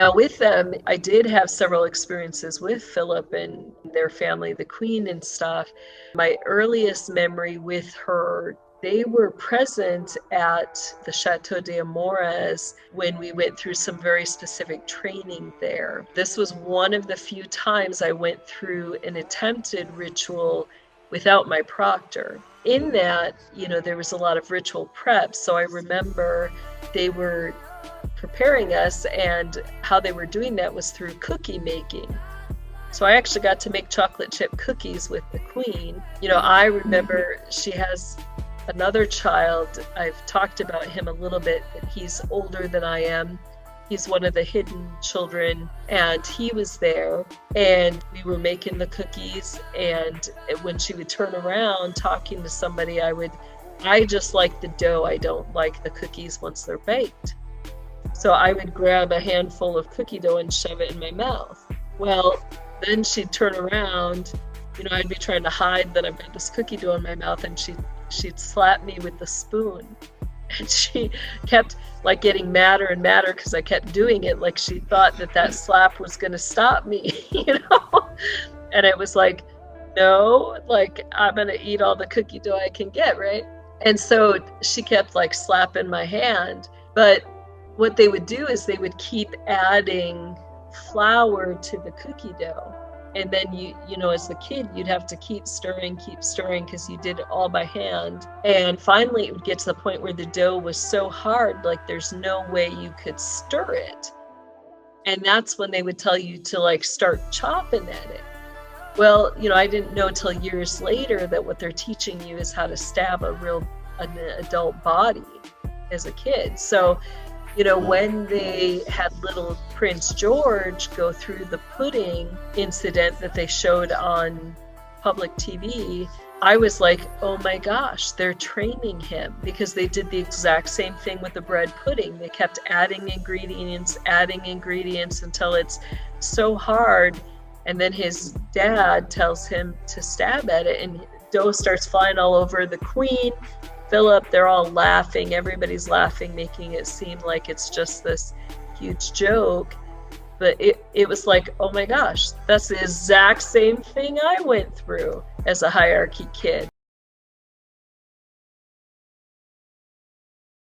Now, with them, I did have several experiences with Philip and their family, the Queen and stuff. My earliest memory with her, they were present at the Chateau de Amores when we went through some very specific training there. This was one of the few times I went through an attempted ritual without my proctor. In that, there was a lot of ritual prep. So I remember they were preparing us, and how they were doing that was through cookie making. So I actually got to make chocolate chip cookies with the Queen. I remember she has another child. I've talked about him a little bit, but he's older than I am. He's one of the hidden children, and he was there, and we were making the cookies. And when she would turn around talking to somebody, I just like the dough. I don't like the cookies once they're baked. So I would grab a handful of cookie dough and shove it in my mouth. Well, then she'd turn around, I'd be trying to hide that I've got this cookie dough in my mouth, and she'd slap me with the spoon. And she kept getting madder and madder because I kept doing it. Like she thought that slap was going to stop me, And it was like, no, I'm going to eat all the cookie dough I can get, right? And so she kept slapping my hand. But what they would do is they would keep adding flour to the cookie dough. And then as the kid, you'd have to keep stirring because you did it all by hand. And finally it would get to the point where the dough was so hard, there's no way you could stir it. And that's when they would tell you to start chopping at it. Well, I didn't know till years later that what they're teaching you is how to stab an adult body as a kid. So when they had little Prince George go through the pudding incident that they showed on public TV, I was like, oh my gosh, they're training him, because they did the exact same thing with the bread pudding. They kept adding ingredients until it's so hard. And then his dad tells him to stab at it, and dough starts flying all over the Queen, Philip. They're all laughing. Everybody's laughing, making it seem like it's just this huge joke. But it was like, oh my gosh, that's the exact same thing I went through as a hierarchy kid.